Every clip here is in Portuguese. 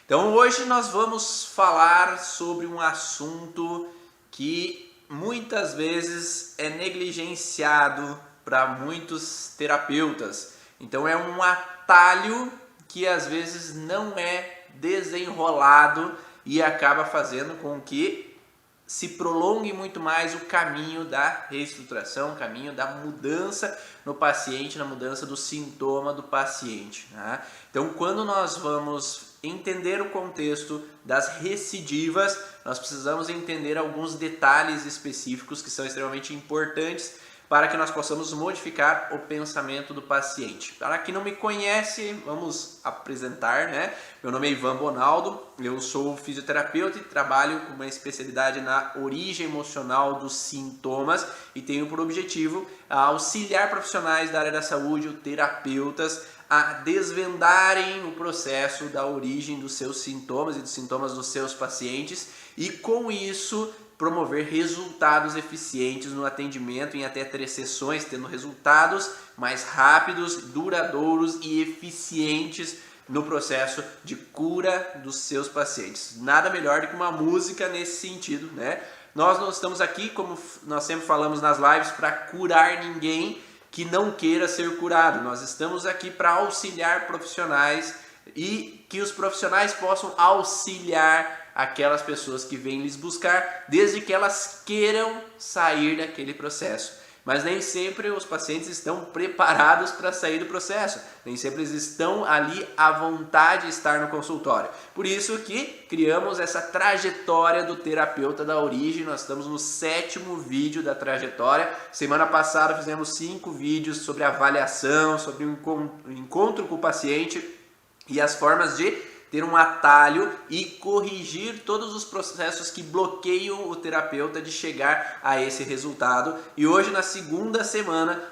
Então hoje nós vamos falar sobre um assunto que muitas vezes é negligenciado para muitos terapeutas. Então é um atalho que às vezes não é desenrolado e acaba fazendo com que se prolongue muito mais o caminho da reestruturação, o caminho da mudança no paciente, na mudança do sintoma do paciente, né? Então, quando nós vamos entender o contexto das recidivas, nós precisamos entender alguns detalhes específicos que são extremamente importantes para que nós possamos modificar o pensamento do paciente. Para quem não me conhece, vamos apresentar, né? Meu nome é Ivan Bonaldo, eu sou fisioterapeuta e trabalho com uma especialidade na origem emocional dos sintomas e tenho por objetivo auxiliar profissionais da área da saúde, ou terapeutas, a desvendarem o processo da origem dos seus sintomas e dos sintomas dos seus pacientes e, com isso, promover resultados eficientes no atendimento em até 3 sessões, tendo resultados mais rápidos, duradouros e eficientes no processo de cura dos seus pacientes. Nada melhor do que uma música nesse sentido, né? Nós não estamos aqui, como nós sempre falamos nas lives, para curar ninguém que não queira ser curado. Nós estamos aqui para auxiliar profissionais e que os profissionais possam auxiliar aquelas pessoas que vêm lhes buscar, desde que elas queiram sair daquele processo. Mas nem sempre os pacientes estão preparados para sair do processo, nem sempre eles estão ali à vontade de estar no consultório. Por isso que criamos essa trajetória do terapeuta da origem. Nós estamos no 7º vídeo da trajetória. Semana passada fizemos 5 vídeos sobre avaliação, sobre o encontro com o paciente e as formas de ter um atalho e corrigir todos os processos que bloqueiam o terapeuta de chegar a esse resultado. E hoje, na segunda semana,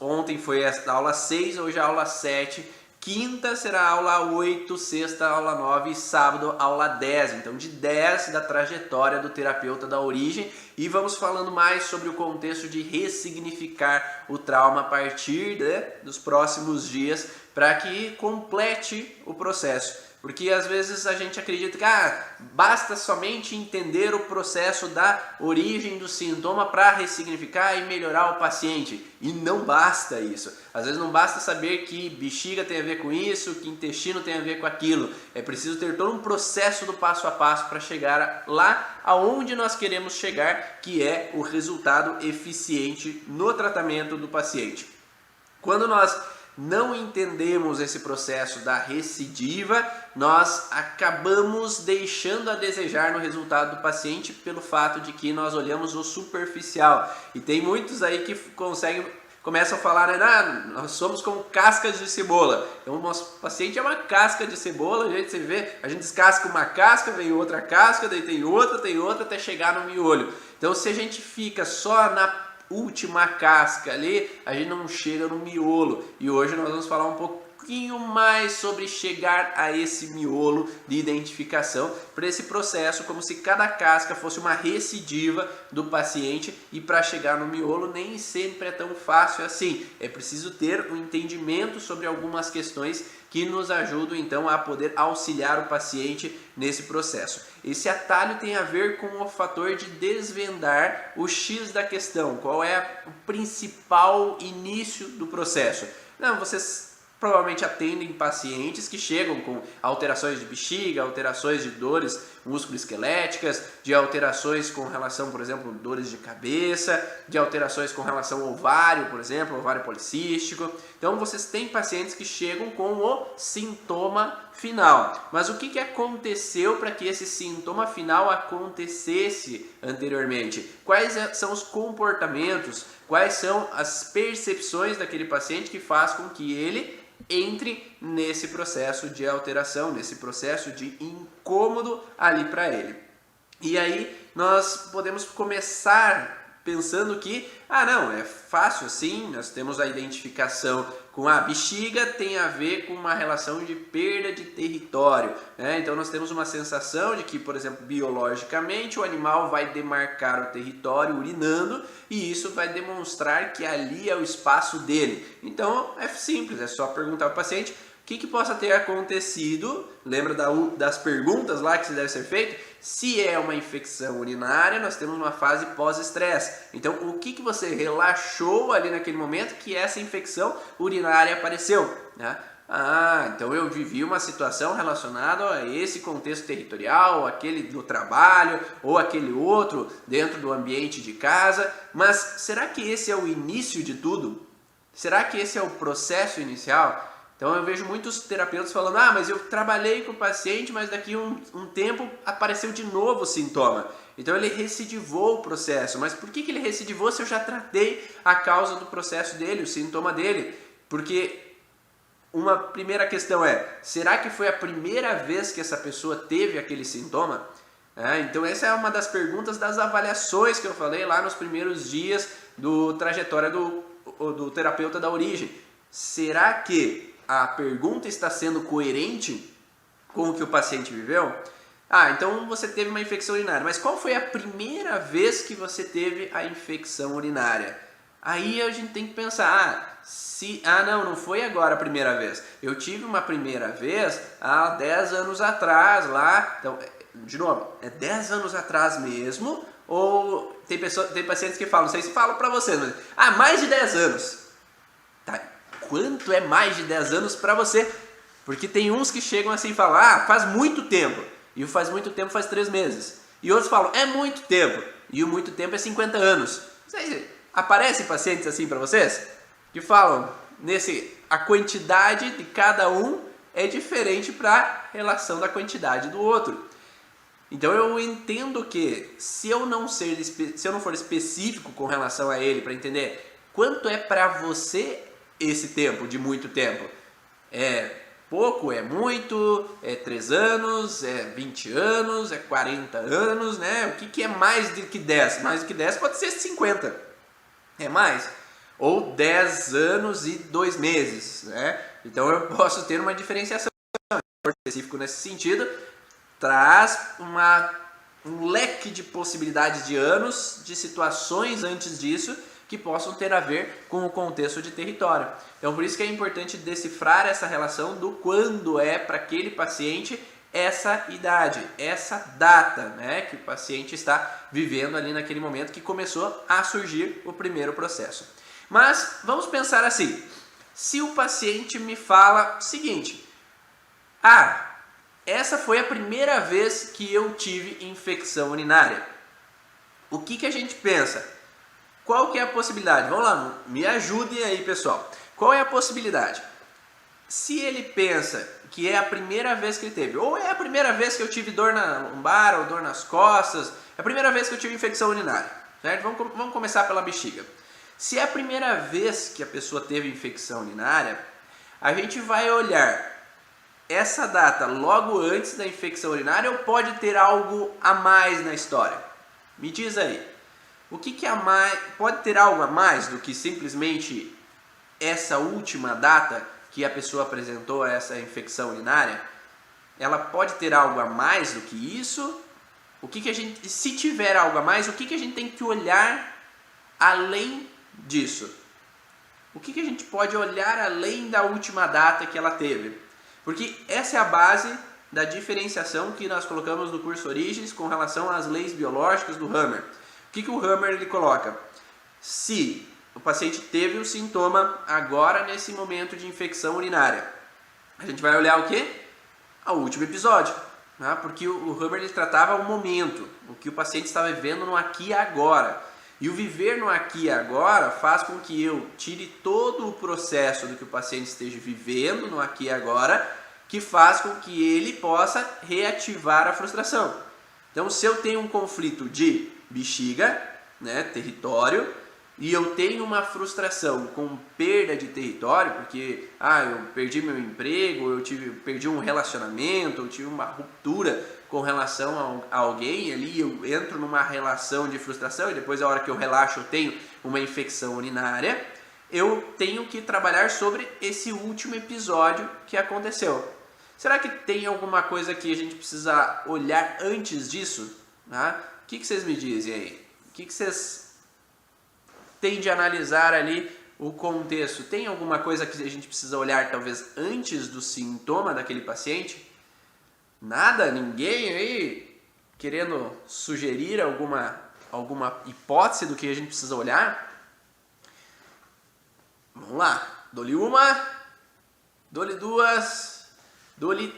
ontem foi a aula 6, hoje a aula 7, quinta será a aula 8, sexta a aula 9 e sábado a aula 10. Então, de 10 da trajetória do terapeuta da origem, e vamos falando mais sobre o contexto de ressignificar o trauma a partir dos próximos dias para que complete o processo. Porque às vezes a gente acredita que basta somente entender o processo da origem do sintoma para ressignificar e melhorar o paciente. E não basta isso. Às vezes não basta saber que bexiga tem a ver com isso, que intestino tem a ver com aquilo. É preciso ter todo um processo do passo a passo para chegar lá aonde nós queremos chegar, que é o resultado eficiente no tratamento do paciente. Quando nós não entendemos esse processo da recidiva, nós acabamos deixando a desejar no resultado do paciente pelo fato de que nós olhamos o superficial. E tem muitos aí que começam a falar, né, nós somos como cascas de cebola. Então o nosso paciente é uma casca de cebola, a gente descasca uma casca, vem outra casca, daí tem outra, até chegar no miolho. Então se a gente fica só na última casca ali, a gente não chega no miolo. E hoje nós vamos falar um pouquinho mais sobre chegar a esse miolo de identificação para esse processo, como se cada casca fosse uma recidiva do paciente, e para chegar no miolo nem sempre é tão fácil assim. É preciso ter um entendimento sobre algumas questões que nos ajudam então a poder auxiliar o paciente nesse processo. Esse atalho tem a ver com o fator de desvendar o X da questão. Qual é o principal início do processo? Não, vocês provavelmente atendem pacientes que chegam com alterações de bexiga, alterações de dores musculoesqueléticas, de alterações com relação, por exemplo, dores de cabeça, de alterações com relação ao ovário, por exemplo, ovário policístico. Então vocês têm pacientes que chegam com o sintoma final. Mas o que aconteceu para que esse sintoma final acontecesse anteriormente? Quais são os comportamentos, quais são as percepções daquele paciente que faz com que ele entre nesse processo de alteração, nesse processo de incômodo ali para ele. E aí nós podemos começar pensando que, não, é fácil assim, nós temos a identificação com a bexiga, tem a ver com uma relação de perda de território, né? Então nós temos uma sensação de que, por exemplo, biologicamente o animal vai demarcar o território urinando e isso vai demonstrar que ali é o espaço dele. Então é simples, é só perguntar ao paciente: o que possa ter acontecido, lembra das perguntas lá que se deve ser feito? Se é uma infecção urinária, nós temos uma fase pós-estresse. Então, o que você relaxou ali naquele momento que essa infecção urinária apareceu, né? Então eu vivi uma situação relacionada a esse contexto territorial, aquele do trabalho ou aquele outro dentro do ambiente de casa, mas será que esse é o início de tudo? Será que esse é o processo inicial? Então eu vejo muitos terapeutas falando, mas eu trabalhei com o paciente, mas daqui um tempo apareceu de novo o sintoma. Então ele recidivou o processo. Mas por que ele recidivou se eu já tratei a causa do processo dele, o sintoma dele? Porque uma primeira questão será que foi a primeira vez que essa pessoa teve aquele sintoma? Então essa é uma das perguntas das avaliações que eu falei lá nos primeiros dias do trajetória do terapeuta da origem. Será que a pergunta está sendo coerente com o que o paciente viveu? Então você teve uma infecção urinária, mas qual foi a primeira vez que você teve a infecção urinária? Aí a gente tem que pensar, não foi agora a primeira vez. Eu tive uma primeira vez há 10 anos atrás lá, então, de novo, é 10 anos atrás mesmo, ou tem pacientes que falam, não sei se falo pra vocês, mas, mais de 10 anos. Tá, quanto é mais de 10 anos pra você? Porque tem uns que chegam assim e falam, faz muito tempo, e o faz muito tempo faz 3 meses. E outros falam, é muito tempo, e o muito tempo é 50 anos. Aparecem pacientes assim para vocês? Que falam, a quantidade de cada um é diferente para a relação da quantidade do outro. Então eu entendo que se eu não for específico com relação a ele para entender quanto é para você esse tempo, de muito tempo, é pouco, é muito, é 3 anos, é 20 anos, é 40 anos, né? O que é mais do que 10? Mais do que 10 pode ser 50. É mais, ou 10 anos e 2 meses, né? Então eu posso ter uma diferenciação específica nesse sentido, traz um leque de possibilidades de anos, de situações antes disso, que possam ter a ver com o contexto de território. Então por isso que é importante decifrar essa relação do quando é para aquele paciente essa idade, essa data, né, que o paciente está vivendo ali naquele momento que começou a surgir o primeiro processo. Mas vamos pensar assim, se o paciente me fala o seguinte, essa foi a primeira vez que eu tive infecção urinária. O que a gente pensa? Qual que é a possibilidade? Vamos lá, me ajudem aí, pessoal. Qual é a possibilidade? Se ele pensa que é a primeira vez que ele teve, ou é a primeira vez que eu tive dor na lombar, ou dor nas costas, é a primeira vez que eu tive infecção urinária, certo? Vamos começar pela bexiga. Se é a primeira vez que a pessoa teve infecção urinária, a gente vai olhar essa data logo antes da infecção urinária ou pode ter algo a mais na história? Me diz aí. O que é a mais? Pode ter algo a mais do que simplesmente essa última data que a pessoa apresentou essa infecção urinária? Ela pode ter algo a mais do que isso? Se tiver algo a mais, o que a gente tem que olhar além disso? O que a gente pode olhar além da última data que ela teve? Porque essa é a base da diferenciação que nós colocamos no curso Origens com relação às leis biológicas do Hammer. O que o Hammer ele coloca? Se o paciente teve um sintoma agora nesse momento de infecção urinária, a gente vai olhar o quê? O último episódio, né? Porque o Hammer ele tratava o momento, o que o paciente estava vivendo no aqui e agora. E o viver no aqui e agora faz com que eu tire todo o processo do que o paciente esteja vivendo no aqui e agora, que faz com que ele possa reativar a frustração. Então, se eu tenho um conflito de bexiga, né, território, e eu tenho uma frustração com perda de território, porque eu perdi meu emprego, perdi um relacionamento, eu tive uma ruptura com relação a alguém ali, eu entro numa relação de frustração e depois a hora que eu relaxo eu tenho uma infecção urinária, eu tenho que trabalhar sobre esse último episódio que aconteceu. Será que tem alguma coisa que a gente precisa olhar antes disso? O que vocês me dizem aí? O que vocês têm de analisar ali o contexto, tem alguma coisa que a gente precisa olhar talvez antes do sintoma daquele paciente? Nada? Ninguém aí querendo sugerir alguma hipótese do que a gente precisa olhar? Vamos lá. Dou-lhe uma, dou-lhe duas, dou-lhe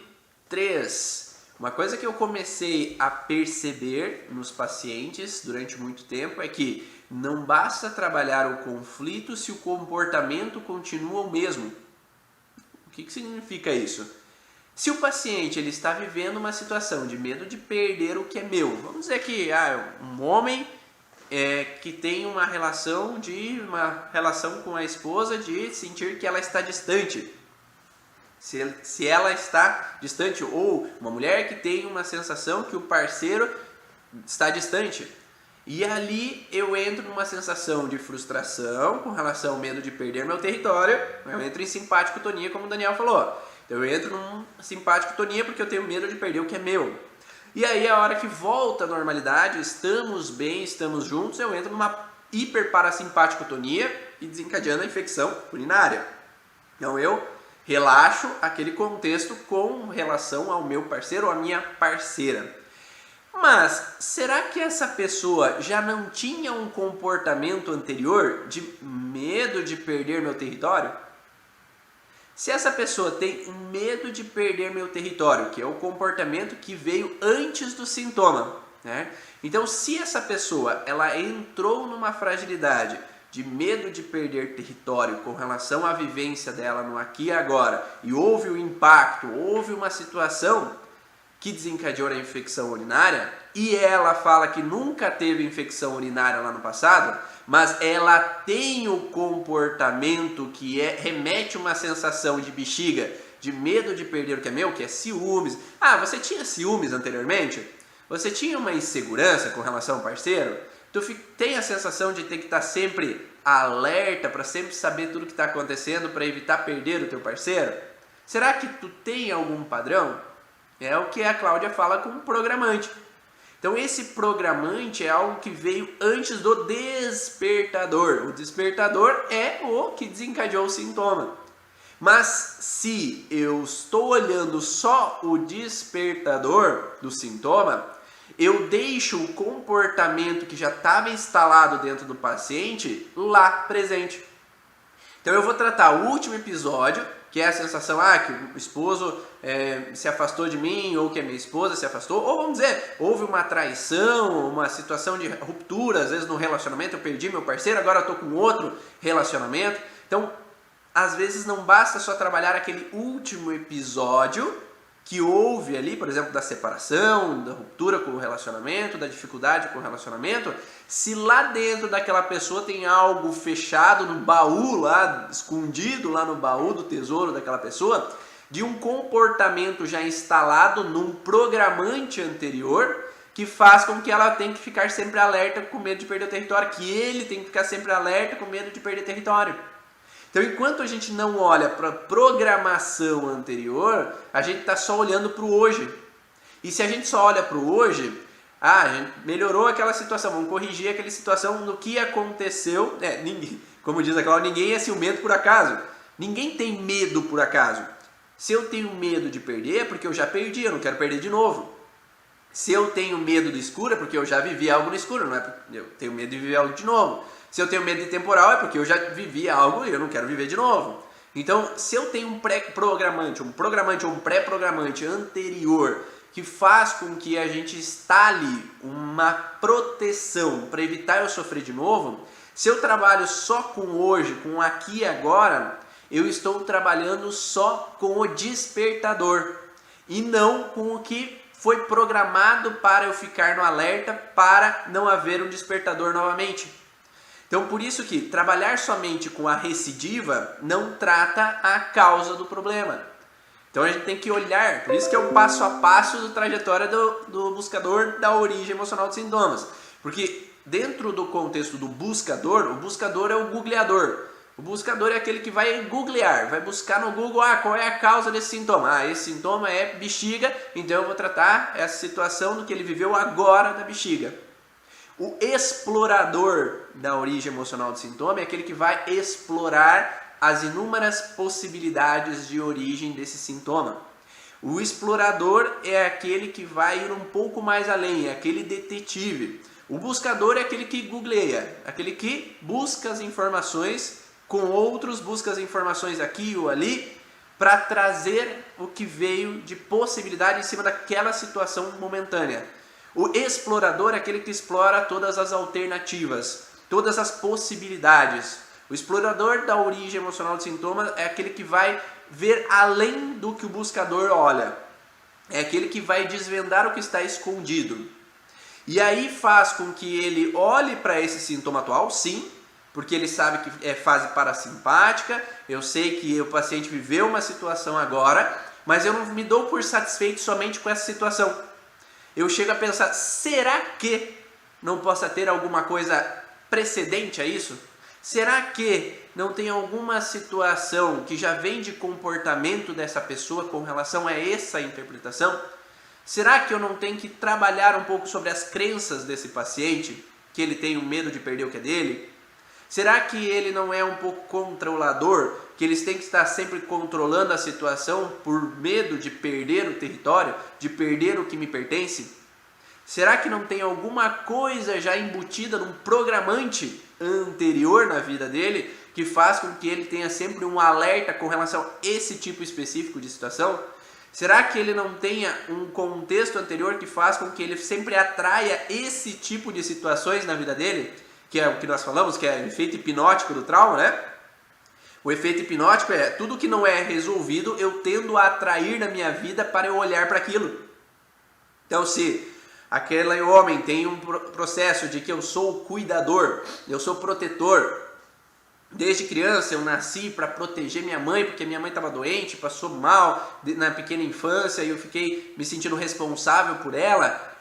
três. Uma coisa que eu comecei a perceber nos pacientes durante muito tempo é que não basta trabalhar o conflito se o comportamento continua o mesmo. O que significa isso? Se o paciente ele está vivendo uma situação de medo de perder o que é meu, vamos dizer que um homem que tem uma relação com a esposa de sentir que ela está distante. Se ela está distante, ou uma mulher que tem uma sensação que o parceiro está distante. E ali eu entro numa sensação de frustração com relação ao medo de perder meu território. Eu entro em simpático-tonia, como o Daniel falou. Então eu entro num simpático-tonia porque eu tenho medo de perder o que é meu. E aí a hora que volta à normalidade, estamos bem, estamos juntos, eu entro numa hiperparasimpático-tonia e desencadeando a infecção urinária. Então eu relaxo aquele contexto com relação ao meu parceiro ou à minha parceira. Mas será que essa pessoa já não tinha um comportamento anterior de medo de perder meu território? Se essa pessoa tem medo de perder meu território, que é o comportamento que veio antes do sintoma, né? Então, se essa pessoa ela entrou numa fragilidade de medo de perder território com relação à vivência dela no aqui e agora, e houve um impacto, houve uma situação que desencadeou a infecção urinária, e ela fala que nunca teve infecção urinária lá no passado, mas ela tem o comportamento que remete uma sensação de bexiga, de medo de perder o que é meu, que é ciúmes. Ah, você tinha ciúmes anteriormente? Você tinha uma insegurança com relação ao parceiro? Tu tem a sensação de ter que estar sempre alerta para sempre saber tudo que está acontecendo para evitar perder o teu parceiro? Será que tu tem algum padrão? É o que a Cláudia fala com o programante. Então esse programante é algo que veio antes do despertador. O despertador é o que desencadeou o sintoma. Mas se eu estou olhando só o despertador do sintoma, eu deixo o comportamento que já estava instalado dentro do paciente lá presente. Então eu vou tratar o último episódio, que é a sensação que o esposo se afastou de mim, ou que a minha esposa se afastou, ou vamos dizer, houve uma traição, uma situação de ruptura, às vezes no relacionamento, eu perdi meu parceiro, agora eu estou com outro relacionamento. Então, às vezes não basta só trabalhar aquele último episódio que houve ali, por exemplo, da separação, da ruptura com o relacionamento, da dificuldade com o relacionamento, se lá dentro daquela pessoa tem algo fechado no baú lá, escondido lá no baú do tesouro daquela pessoa, de um comportamento já instalado num programante anterior, que faz com que ela tenha que ficar sempre alerta com medo de perder o território, que ele tem que ficar sempre alerta com medo de perder território. Então, enquanto a gente não olha para a programação anterior, a gente está só olhando para o hoje. E se a gente só olha para o hoje, a gente melhorou aquela situação, vamos corrigir aquela situação no que aconteceu. Como diz a Cláudia, ninguém é ciumento por acaso. Ninguém tem medo por acaso. Se eu tenho medo de perder, é porque eu já perdi, eu não quero perder de novo. Se eu tenho medo do escuro, é porque eu já vivi algo no escuro, não é porque eu tenho medo de viver algo de novo. Se eu tenho medo de temporal, é porque eu já vivi algo e eu não quero viver de novo. Então, se eu tenho um pré-programante, um programante ou um pré-programante anterior que faz com que a gente instale uma proteção para evitar eu sofrer de novo, se eu trabalho só com hoje, com aqui e agora, eu estou trabalhando só com o despertador e não com o que foi programado para eu ficar no alerta para não haver um despertador novamente. Então, por isso que trabalhar somente com a recidiva não trata a causa do problema. Então, a gente tem que olhar, por isso que é o passo a passo da trajetória do buscador da origem emocional dos sintomas. Porque dentro do contexto do buscador, o buscador é o googleador. O buscador é aquele que vai googlear, vai buscar no Google, qual é a causa desse sintoma? Esse sintoma é bexiga, então eu vou tratar essa situação do que ele viveu agora da bexiga. O explorador da origem emocional do sintoma é aquele que vai explorar as inúmeras possibilidades de origem desse sintoma. O explorador é aquele que vai ir um pouco mais além, é aquele detetive. O buscador é aquele que googleia, aquele que busca as informações com outros, busca as informações aqui ou ali para trazer o que veio de possibilidade em cima daquela situação momentânea. O explorador é aquele que explora todas as alternativas, todas as possibilidades. O explorador da origem emocional do sintoma é aquele que vai ver além do que o buscador olha. É aquele que vai desvendar o que está escondido. E aí faz com que ele olhe para esse sintoma atual, sim, porque ele sabe que é fase parasimpática, eu sei que o paciente viveu uma situação agora, mas eu não me dou por satisfeito somente com essa situação. Eu chego a pensar, será que não possa ter alguma coisa precedente a isso? Será que não tem alguma situação que já vem de comportamento dessa pessoa com relação a essa interpretação? Será que eu não tenho que trabalhar um pouco sobre as crenças desse paciente, que ele tem o medo de perder o que é dele? Será que ele não é um pouco controlador, que eles têm que estar sempre controlando a situação por medo de perder o território, de perder o que me pertence? Será que não tem alguma coisa já embutida num programante anterior na vida dele que faz com que ele tenha sempre um alerta com relação a esse tipo específico de situação? Será que ele não tenha um contexto anterior que faz com que ele sempre atraia esse tipo de situações na vida dele? Que é o que nós falamos, que é o efeito hipnótico do trauma, né? O efeito hipnótico é tudo que não é resolvido, eu tendo a atrair na minha vida para eu olhar para aquilo. Então, se aquele homem tem um processo de que eu sou cuidador, eu sou protetor, desde criança eu nasci para proteger minha mãe, porque minha mãe estava doente, passou mal na pequena infância e eu fiquei me sentindo responsável por ela.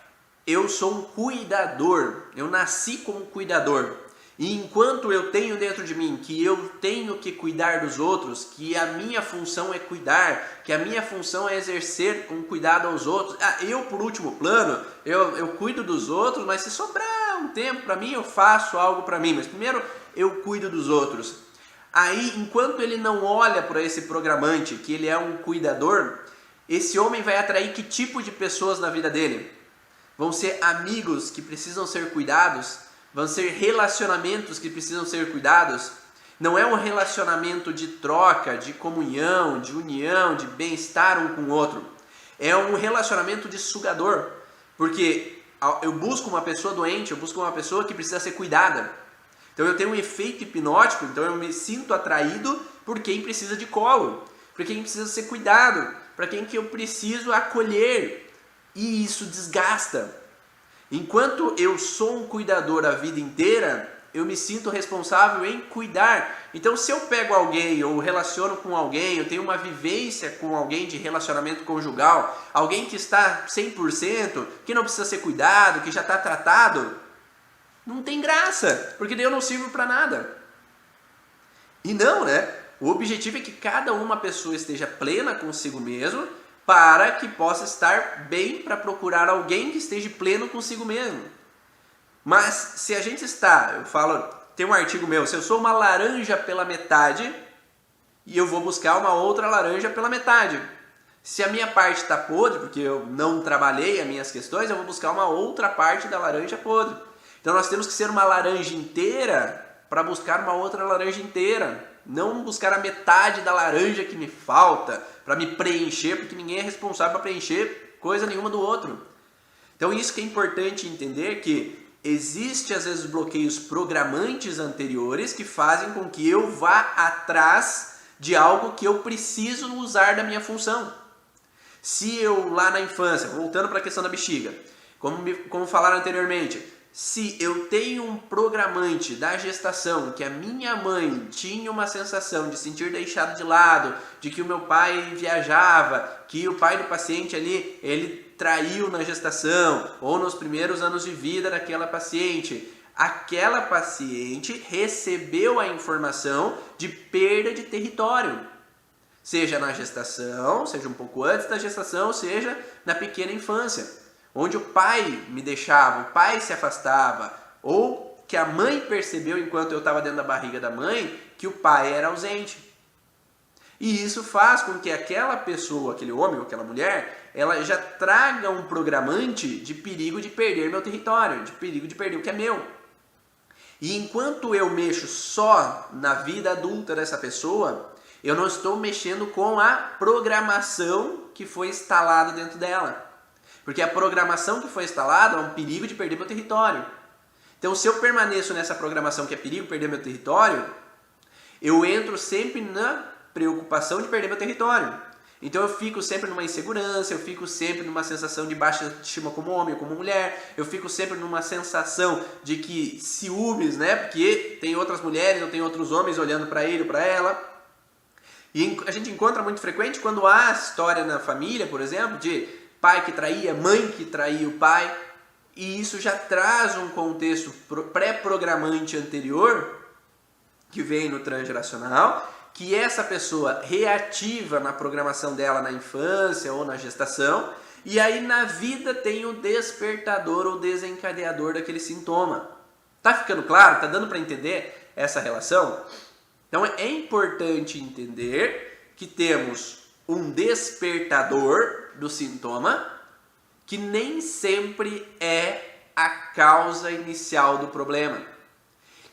Eu sou um cuidador, eu nasci como cuidador. E enquanto eu tenho dentro de mim que eu tenho que cuidar dos outros, que a minha função é cuidar, que a minha função é exercer um cuidado aos outros. Eu, por último plano, eu cuido dos outros, mas se sobrar um tempo para mim, eu faço algo para mim. Mas primeiro eu cuido dos outros. Aí, enquanto ele não olha para esse programante, que ele é um cuidador, esse homem vai atrair que tipo de pessoas na vida dele? Vão ser amigos que precisam ser cuidados? Vão ser relacionamentos que precisam ser cuidados? Não é um relacionamento de troca, de comunhão, de união, de bem-estar um com o outro. É um relacionamento de sugador. Porque eu busco uma pessoa doente, eu busco uma pessoa que precisa ser cuidada. Então eu tenho um efeito hipnótico, então eu me sinto atraído por quem precisa de colo, por quem precisa ser cuidado, para quem que eu preciso acolher. E isso desgasta. Enquanto eu sou um cuidador a vida inteira, eu me sinto responsável em cuidar. Então, se eu pego alguém ou relaciono com alguém, eu tenho uma vivência com alguém de relacionamento conjugal, alguém que está 100%, que não precisa ser cuidado, que já está tratado, não tem graça, porque daí eu não sirvo para nada. E não, né? O objetivo é que cada uma pessoa esteja plena consigo mesmo, para que possa estar bem para procurar alguém que esteja pleno consigo mesmo. Mas se a gente está, eu falo, tem um artigo meu, se eu sou uma laranja pela metade, e eu vou buscar uma outra laranja pela metade. Se a minha parte está podre, porque eu não trabalhei as minhas questões, eu vou buscar uma outra parte da laranja podre. Então nós temos que ser uma laranja inteira para buscar uma outra laranja inteira. Não buscar a metade da laranja que me falta para me preencher, porque ninguém é responsável para preencher coisa nenhuma do outro. Então isso que é importante entender, que existe às vezes bloqueios programantes anteriores que fazem com que eu vá atrás de algo que eu preciso usar da minha função. Se eu lá na infância, voltando para a questão da bexiga, como falaram anteriormente, se eu tenho um programante da gestação que a minha mãe tinha uma sensação de sentir deixado de lado, de que o meu pai viajava, que o pai do paciente ali, ele traiu na gestação ou nos primeiros anos de vida daquela paciente, aquela paciente recebeu a informação de perda de território. Seja na gestação, seja um pouco antes da gestação, seja na pequena infância. Onde o pai me deixava, o pai se afastava, ou que a mãe percebeu enquanto eu estava dentro da barriga da mãe que o pai era ausente. E isso faz com que aquela pessoa, aquele homem ou aquela mulher, ela já traga um programante de perigo de perder meu território, de perigo de perder o que é meu. E enquanto eu mexo só na vida adulta dessa pessoa, eu não estou mexendo com a programação que foi instalada dentro dela. Porque a programação que foi instalada é um perigo de perder meu território. Então, se eu permaneço nessa programação que é perigo de perder meu território, eu entro sempre na preocupação de perder meu território. Então eu fico sempre numa insegurança, eu fico sempre numa sensação de baixa estima como homem ou como mulher, eu fico sempre numa sensação de que ciúmes, né? Porque tem outras mulheres ou tem outros homens olhando para ele ou para ela. E a gente encontra muito frequente quando há história na família, por exemplo, de pai que traía, mãe que traía o pai, e isso já traz um contexto pré-programante anterior que vem no transgeracional, que essa pessoa reativa na programação dela na infância ou na gestação, e aí na vida tem o despertador ou desencadeador daquele sintoma. Tá ficando claro? Tá dando para entender essa relação? Então é importante entender que temos um despertador do sintoma que nem sempre é a causa inicial do problema.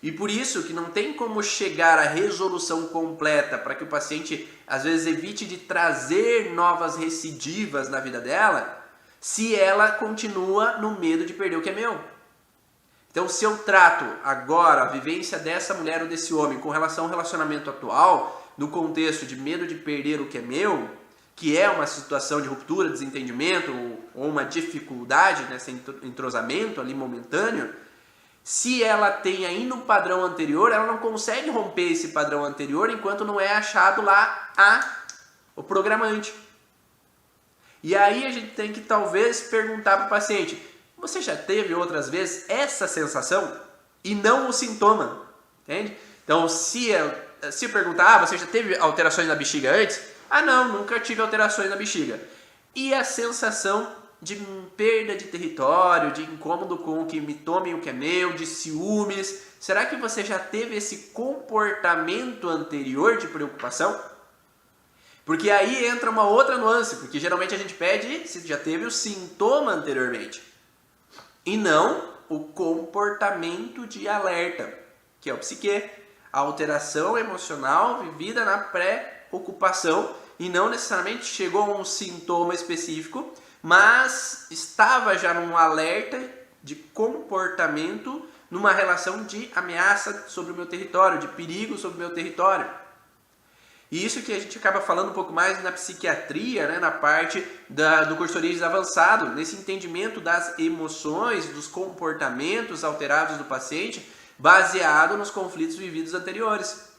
E por isso que não tem como chegar à resolução completa para que o paciente às vezes evite de trazer novas recidivas na vida dela, se ela continua no medo de perder o que é meu. Então, se eu trato agora a vivência dessa mulher ou desse homem com relação ao relacionamento atual, no contexto de medo de perder o que é meu, que é uma situação de ruptura, desentendimento ou uma dificuldade nesse entrosamento ali momentâneo, se ela tem ainda um padrão anterior, ela não consegue romper esse padrão anterior enquanto não é achado lá o programante. E aí a gente tem que talvez perguntar para o paciente, você já teve outras vezes essa sensação e não o sintoma? Entende? Então se eu perguntar, você já teve alterações na bexiga antes? Não, nunca tive alterações na bexiga. E a sensação de perda de território, de incômodo com que me tomem o que é meu, de ciúmes. Será que você já teve esse comportamento anterior de preocupação? Porque aí entra uma outra nuance, porque geralmente a gente pede se já teve o sintoma anteriormente. E não o comportamento de alerta, que é o psique, a alteração emocional vivida na pré-ocupação e não necessariamente chegou a um sintoma específico, mas estava já num alerta de comportamento numa relação de ameaça sobre o meu território, de perigo sobre o meu território. E isso que a gente acaba falando um pouco mais na psiquiatria, né, na parte do curso de origens avançado, nesse entendimento das emoções, dos comportamentos alterados do paciente, baseado nos conflitos vividos anteriores.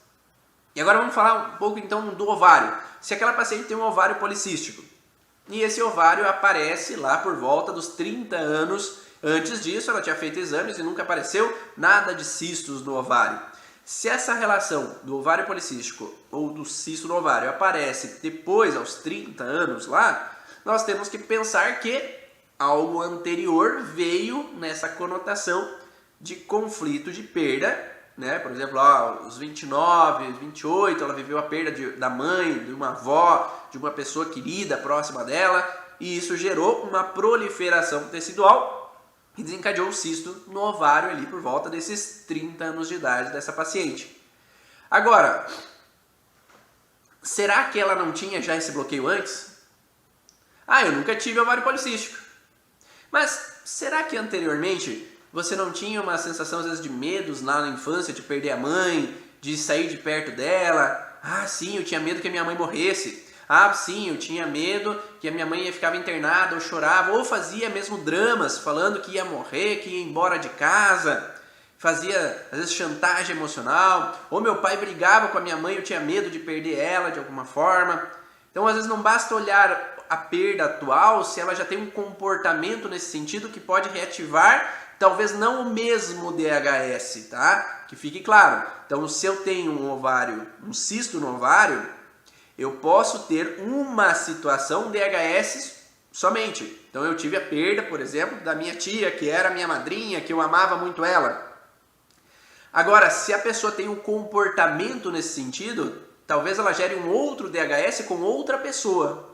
E agora vamos falar um pouco então do ovário. Se aquela paciente tem um ovário policístico, e esse ovário aparece lá por volta dos 30 anos. Antes disso, ela tinha feito exames e nunca apareceu nada de cistos no ovário. Se essa relação do ovário policístico ou do cisto no ovário aparece depois, aos 30 anos lá, nós temos que pensar que algo anterior veio nessa conotação de conflito de perda, né? Por exemplo, aos 29, 28, ela viveu a perda da mãe, de uma avó, de uma pessoa querida próxima dela, e isso gerou uma proliferação tecidual e desencadeou um cisto no ovário ali por volta desses 30 anos de idade dessa paciente. Agora, será que ela não tinha já esse bloqueio antes? Eu nunca tive ovário policístico. Mas será que anteriormente você não tinha uma sensação às vezes de medos lá na infância, de perder a mãe, de sair de perto dela? Sim, eu tinha medo que a minha mãe morresse. Sim, eu tinha medo que a minha mãe ficava internada, ou chorava, ou fazia mesmo dramas, falando que ia morrer, que ia embora de casa. Fazia, às vezes, chantagem emocional. Ou meu pai brigava com a minha mãe, eu tinha medo de perder ela de alguma forma. Então, às vezes, não basta olhar a perda atual se ela já tem um comportamento nesse sentido que pode reativar talvez não o mesmo DHS, tá? Que fique claro. Então, se eu tenho um cisto no ovário, eu posso ter uma situação DHS somente. Então eu tive a perda, por exemplo, da minha tia, que era minha madrinha, que eu amava muito ela. Agora, se a pessoa tem um comportamento nesse sentido, talvez ela gere um outro DHS com outra pessoa.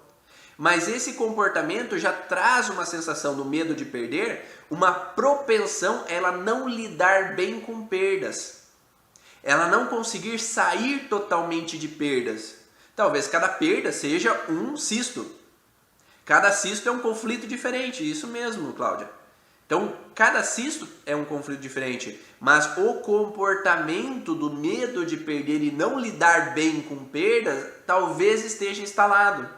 Mas esse comportamento já traz uma sensação do medo de perder, uma propensão a ela não lidar bem com perdas. Ela não conseguir sair totalmente de perdas. Talvez cada perda seja um cisto. Cada cisto é um conflito diferente, isso mesmo, Cláudia. Então, cada cisto é um conflito diferente, mas o comportamento do medo de perder e não lidar bem com perdas talvez esteja instalado.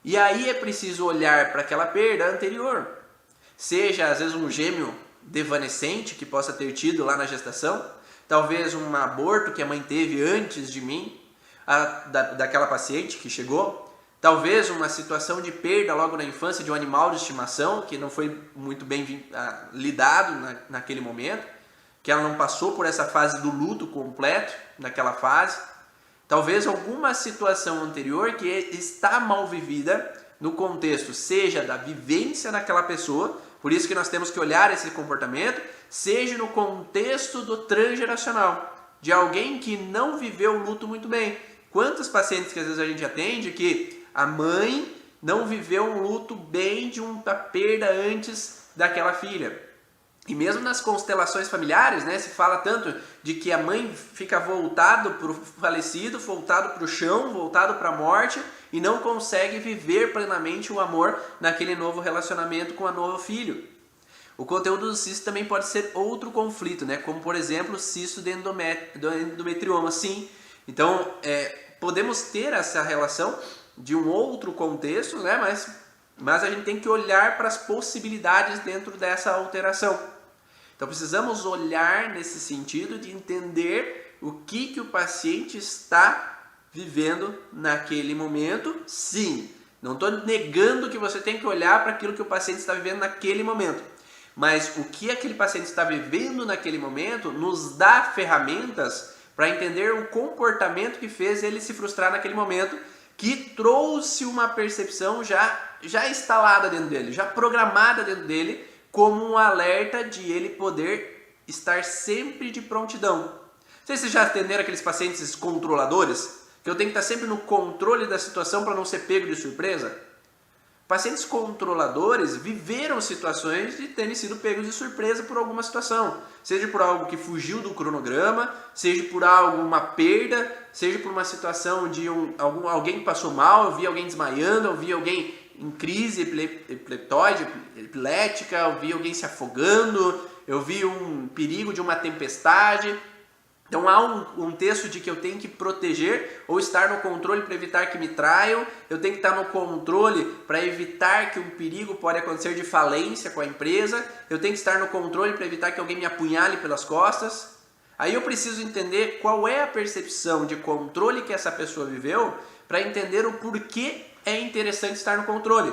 E aí é preciso olhar para aquela perda anterior. Seja, às vezes, um gêmeo devanescente que possa ter tido lá na gestação, talvez um aborto que a mãe teve antes de mim, daquela paciente que chegou, talvez uma situação de perda logo na infância de um animal de estimação que não foi muito bem lidado naquele momento, que ela não passou por essa fase do luto completo naquela fase. Talvez alguma situação anterior que está mal vivida no contexto, seja da vivência daquela pessoa, por isso que nós temos que olhar esse comportamento, seja no contexto do transgeracional, de alguém que não viveu o luto muito bem. Quantos pacientes que às vezes a gente atende que a mãe não viveu um luto bem de uma perda antes daquela filha. E mesmo nas constelações familiares, né, se fala tanto de que a mãe fica voltado para o falecido, voltado para o chão, voltado para a morte e não consegue viver plenamente o amor naquele novo relacionamento com a novo filho. O conteúdo do cisto também pode ser outro conflito, né, como por exemplo o cisto do endometrioma, sim. Então, podemos ter essa relação de um outro contexto, né, mas a gente tem que olhar para as possibilidades dentro dessa alteração. Então precisamos olhar nesse sentido de entender o que o paciente está vivendo naquele momento. Sim, não estou negando que você tem que olhar para aquilo que o paciente está vivendo naquele momento. Mas o que aquele paciente está vivendo naquele momento nos dá ferramentas para entender o comportamento que fez ele se frustrar naquele momento, que trouxe uma percepção já instalada dentro dele, já programada dentro dele, como um alerta de ele poder estar sempre de prontidão. Não sei se vocês já atenderam aqueles pacientes controladores, que eu tenho que estar sempre no controle da situação para não ser pego de surpresa. Pacientes controladores viveram situações de terem sido pegos de surpresa por alguma situação, seja por algo que fugiu do cronograma, seja por uma perda, seja por uma situação de alguém que passou mal, eu vi alguém desmaiando, eu vi alguém em crise epilética, eu vi alguém se afogando, eu vi um perigo de uma tempestade. Então há um contexto de que eu tenho que proteger ou estar no controle para evitar que me traiam, eu tenho que estar no controle para evitar que um perigo pode acontecer de falência com a empresa, eu tenho que estar no controle para evitar que alguém me apunhale pelas costas. Aí eu preciso entender qual é a percepção de controle que essa pessoa viveu para entender o porquê é interessante estar no controle.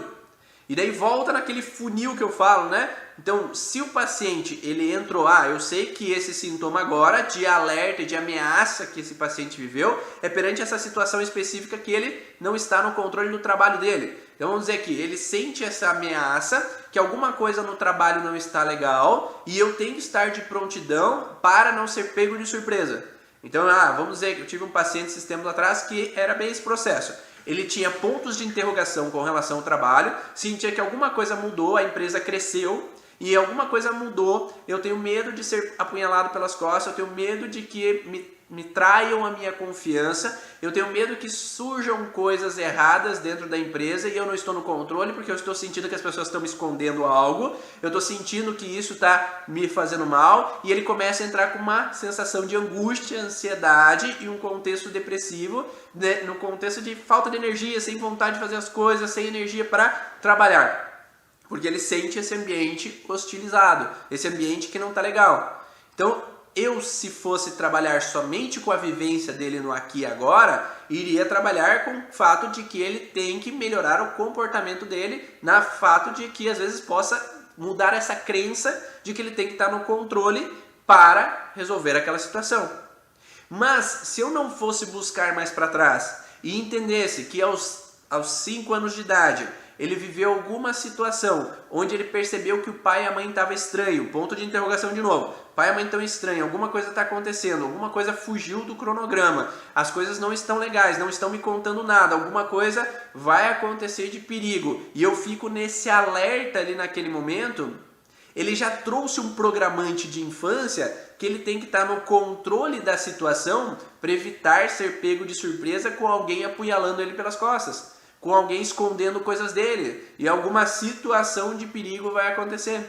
E daí volta naquele funil que eu falo, né? Então, se o paciente ele entrou, eu sei que esse sintoma agora de alerta e de ameaça que esse paciente viveu é perante essa situação específica que ele não está no controle do trabalho dele. Então vamos dizer que ele sente essa ameaça, que alguma coisa no trabalho não está legal e eu tenho que estar de prontidão para não ser pego de surpresa. Então, vamos dizer que eu tive um paciente esses tempos atrás que era bem esse processo. Ele tinha pontos de interrogação com relação ao trabalho, sentia que alguma coisa mudou, a empresa cresceu e alguma coisa mudou, eu tenho medo de ser apunhalado pelas costas, eu tenho medo de que me traiam a minha confiança, eu tenho medo que surjam coisas erradas dentro da empresa e eu não estou no controle porque eu estou sentindo que as pessoas estão me escondendo algo, eu estou sentindo que isso está me fazendo mal e ele começa a entrar com uma sensação de angústia, ansiedade e um contexto depressivo, né, no contexto de falta de energia, sem vontade de fazer as coisas, sem energia para trabalhar. Porque ele sente esse ambiente hostilizado, esse ambiente que não está legal. Então, se fosse trabalhar somente com a vivência dele no aqui e agora, iria trabalhar com o fato de que ele tem que melhorar o comportamento dele, na fato de que às vezes possa mudar essa crença de que ele tem que estar no controle para resolver aquela situação. Mas, se eu não fosse buscar mais para trás e entendesse que aos 5 anos de idade ele viveu alguma situação onde ele percebeu que o pai e a mãe estavam estranhos, ponto de interrogação de novo, pai e a mãe estão estranhos, alguma coisa está acontecendo, alguma coisa fugiu do cronograma, as coisas não estão legais, não estão me contando nada, alguma coisa vai acontecer de perigo, e eu fico nesse alerta ali naquele momento, ele já trouxe um programante de infância que ele tem que estar no controle da situação para evitar ser pego de surpresa com alguém apunhalando ele pelas costas, com alguém escondendo coisas dele e alguma situação de perigo vai acontecer.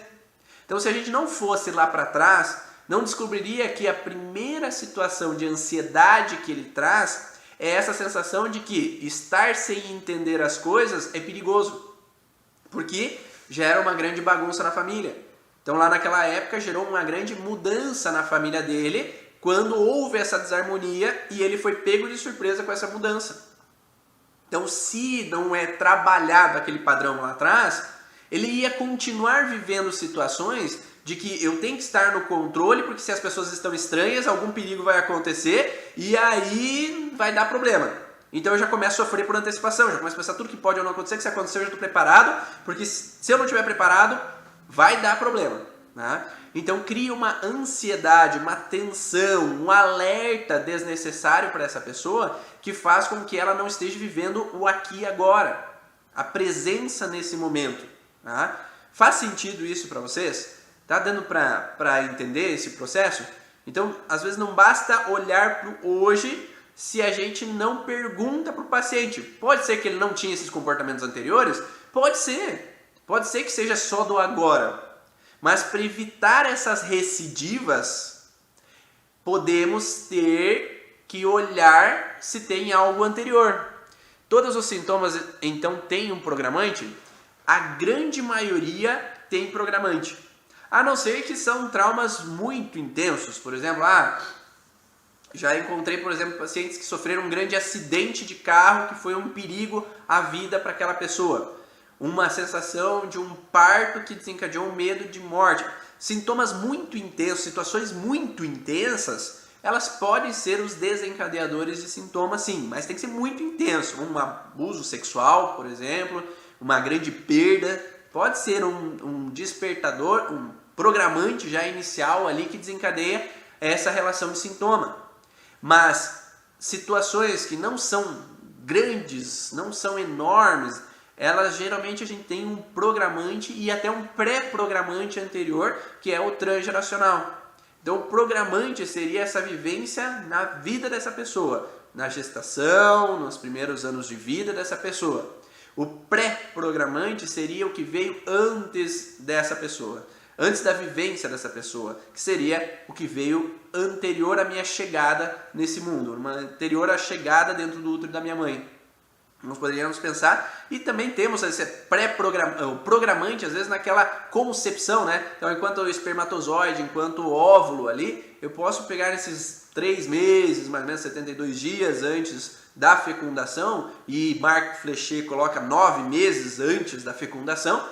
Então, se a gente não fosse lá para trás, não descobriria que a primeira situação de ansiedade que ele traz é essa sensação de que estar sem entender as coisas é perigoso, porque gera uma grande bagunça na família. Então lá naquela época gerou uma grande mudança na família dele, quando houve essa desarmonia e ele foi pego de surpresa com essa mudança. Então se não é trabalhado aquele padrão lá atrás, ele ia continuar vivendo situações de que eu tenho que estar no controle, porque se as pessoas estão estranhas, algum perigo vai acontecer e aí vai dar problema. Então eu já começo a sofrer por antecipação, já começo a pensar tudo que pode ou não acontecer, que se acontecer eu já estou preparado, porque se eu não estiver preparado, vai dar problema, né? Então cria uma ansiedade, uma tensão, um alerta desnecessário para essa pessoa que faz com que ela não esteja vivendo o aqui e agora, a presença nesse momento, né? Faz sentido isso para vocês? Tá dando para entender esse processo? Então, às vezes não basta olhar para o hoje se a gente não pergunta para o paciente. Pode ser que ele não tinha esses comportamentos anteriores? Pode ser. Pode ser que seja só do agora, mas para evitar essas recidivas, podemos ter que olhar se tem algo anterior. Todos os sintomas, então, têm um programante? A grande maioria tem programante. A não ser que são traumas muito intensos. Por exemplo, já encontrei, por exemplo, pacientes que sofreram um grande acidente de carro que foi um perigo à vida para aquela pessoa. Uma sensação de um parto que desencadeou um medo de morte. Sintomas muito intensos, situações muito intensas, elas podem ser os desencadeadores de sintomas, sim, mas tem que ser muito intenso. Um abuso sexual, por exemplo, uma grande perda, pode ser um despertador, um programante já inicial ali que desencadeia essa relação de sintoma. Mas situações que não são grandes, não são enormes, elas geralmente a gente tem um programante e até um pré-programante anterior, que é o transgeracional. Então o programante seria essa vivência na vida dessa pessoa, na gestação, nos primeiros anos de vida dessa pessoa. O pré-programante seria o que veio antes dessa pessoa, antes da vivência dessa pessoa, que seria o que veio anterior à minha chegada nesse mundo, anterior à chegada dentro do útero da minha mãe. Nós poderíamos pensar, e também temos esse programante, às vezes, naquela concepção, né? Então, enquanto o espermatozoide, enquanto o óvulo ali, eu posso pegar esses 3 meses, mais ou menos 72 dias antes da fecundação, e Marc Flechet coloca 9 meses antes da fecundação,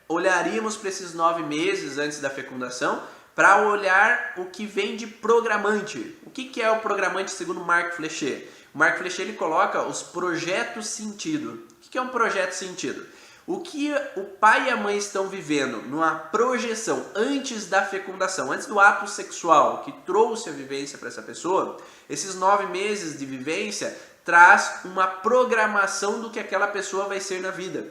olharíamos para esses 9 meses antes da fecundação, para olhar o que vem de programante. O que é o programante segundo Marc Flechet? O Marc Flechet ele coloca os projetos sentido. O que é um projeto sentido? O que o pai e a mãe estão vivendo numa projeção antes da fecundação, antes do ato sexual que trouxe a vivência para essa pessoa, esses 9 meses de vivência traz uma programação do que aquela pessoa vai ser na vida.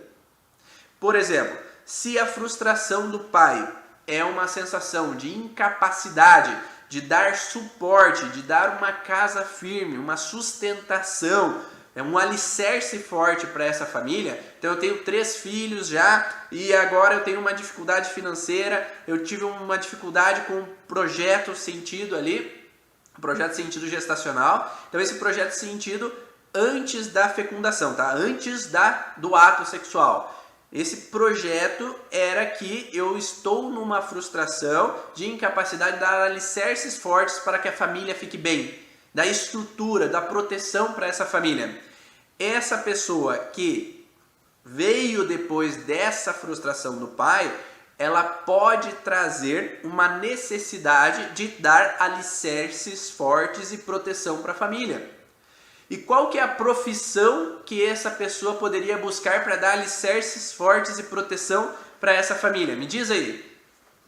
Por exemplo, se a frustração do pai é uma sensação de incapacidade de dar suporte, de dar uma casa firme, uma sustentação, um alicerce forte para essa família. Então eu tenho 3 filhos já e agora eu tenho uma dificuldade financeira, eu tive uma dificuldade com o projeto sentido ali, projeto sentido gestacional. Então esse projeto sentido antes da fecundação, tá? Antes do ato sexual. Esse projeto era que eu estou numa frustração de incapacidade de dar alicerces fortes para que a família fique bem, da estrutura, da proteção para essa família. Essa pessoa que veio depois dessa frustração do pai, ela pode trazer uma necessidade de dar alicerces fortes e proteção para a família. E qual que é a profissão que essa pessoa poderia buscar para dar alicerces fortes e proteção para essa família? Me diz aí.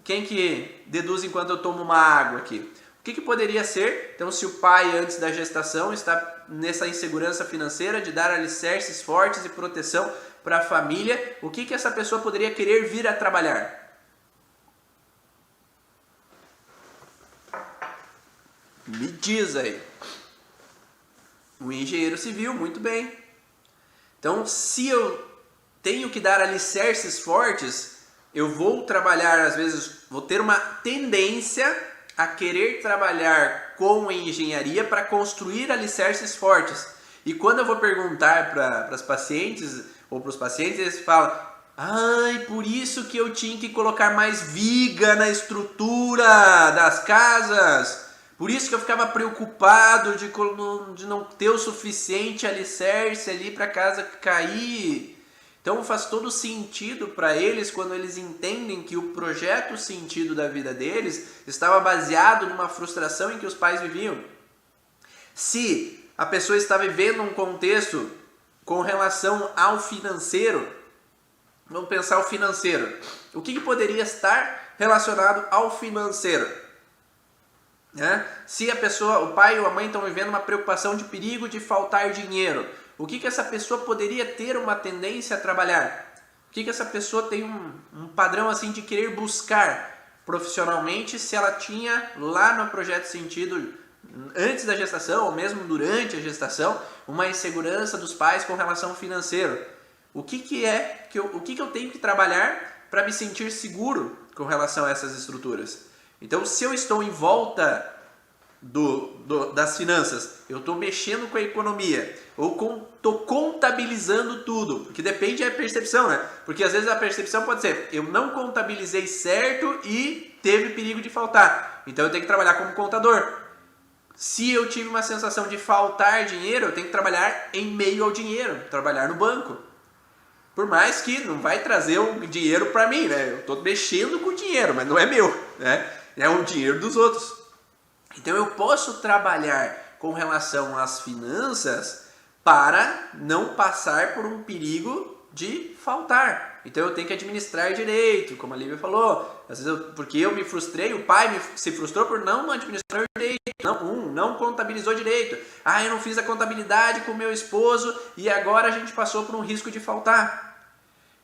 Quem que deduz enquanto eu tomo uma água aqui? O que poderia ser? Então, se o pai antes da gestação está nessa insegurança financeira de dar alicerces fortes e proteção para a família, o que essa pessoa poderia querer vir a trabalhar? Me diz aí. O engenheiro civil, muito bem. Então, se eu tenho que dar alicerces fortes, eu vou trabalhar, às vezes, vou ter uma tendência a querer trabalhar com engenharia para construir alicerces fortes. E quando eu vou perguntar para as pacientes ou para os pacientes, eles falam: ai, por isso que eu tinha que colocar mais viga na estrutura das casas. Por isso que eu ficava preocupado de não ter o suficiente alicerce ali para a casa cair. Então faz todo sentido para eles quando eles entendem que o projeto sentido da vida deles estava baseado numa frustração em que os pais viviam. Se a pessoa está vivendo um contexto com relação ao financeiro, vamos pensar o financeiro. O que poderia estar relacionado ao financeiro? Se a pessoa, o pai ou a mãe estão vivendo uma preocupação de perigo de faltar dinheiro, o que essa pessoa poderia ter uma tendência a trabalhar? O que essa pessoa tem um padrão assim de querer buscar profissionalmente se ela tinha lá no projeto sentido, antes da gestação ou mesmo durante a gestação, uma insegurança dos pais com relação ao financeiro? O que eu tenho que trabalhar para me sentir seguro com relação a essas estruturas? Então, se eu estou em volta das finanças, eu estou mexendo com a economia, ou estou contabilizando tudo, porque depende da percepção, né? Porque às vezes a percepção pode ser: eu não contabilizei certo e teve perigo de faltar, então eu tenho que trabalhar como contador. Se eu tive uma sensação de faltar dinheiro, eu tenho que trabalhar em meio ao dinheiro, trabalhar no banco. Por mais que não vai trazer o dinheiro para mim, né? Eu estou mexendo com o dinheiro, mas não é meu, né? É o dinheiro dos outros. Então eu posso trabalhar com relação às finanças para não passar por um perigo de faltar. Então eu tenho que administrar direito, como a Lívia falou. Às vezes porque eu me frustrei, o pai se frustrou por não administrar direito, não contabilizou direito. Eu não fiz a contabilidade com o meu esposo e agora a gente passou por um risco de faltar.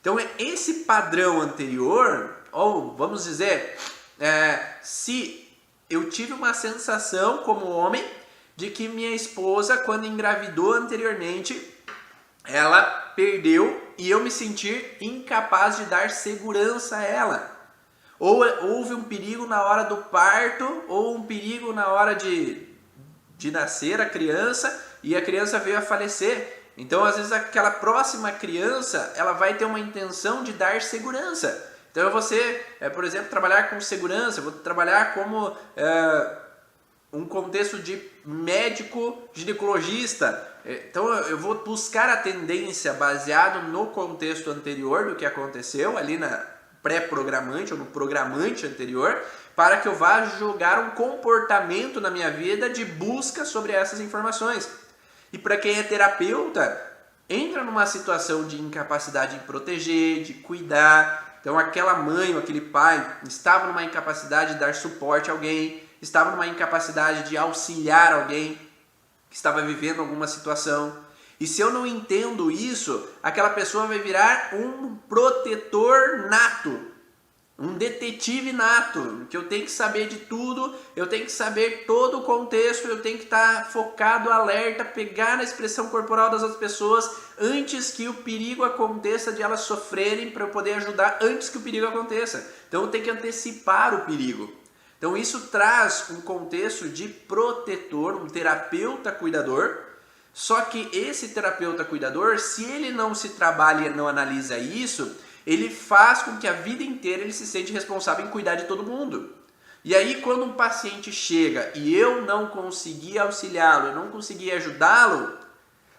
Então esse padrão anterior, ou vamos dizer, se eu tive uma sensação como homem de que minha esposa, quando engravidou anteriormente, ela perdeu e eu me sentir incapaz de dar segurança a ela. Ou houve um perigo na hora do parto, ou um perigo na hora de nascer a criança e a criança veio a falecer. Então, às vezes, aquela próxima criança, ela vai ter uma intenção de dar segurança. Então eu vou ser, por exemplo, trabalhar com segurança, eu vou trabalhar como um contexto de médico ginecologista. Então eu vou buscar a tendência baseado no contexto anterior do que aconteceu, ali na pré-programante ou no programante anterior, para que eu vá jogar um comportamento na minha vida de busca sobre essas informações. E para quem é terapeuta, entra numa situação de incapacidade de proteger, de cuidar. Então aquela mãe ou aquele pai estava numa incapacidade de dar suporte a alguém, estava numa incapacidade de auxiliar alguém que estava vivendo alguma situação. E se eu não entendo isso, aquela pessoa vai virar um protetor nato, um detetive nato, que eu tenho que saber de tudo, eu tenho que saber todo o contexto, eu tenho que estar focado, alerta, pegar na expressão corporal das outras pessoas antes que o perigo aconteça de elas sofrerem, para eu poder ajudar antes que o perigo aconteça. Então eu tenho que antecipar o perigo. Então isso traz um contexto de protetor, um terapeuta cuidador. Só que esse terapeuta cuidador, se ele não se trabalha e não analisa isso, ele faz com que a vida inteira ele se sente responsável em cuidar de todo mundo. E aí quando um paciente chega e eu não consegui auxiliá-lo, eu não consegui ajudá-lo,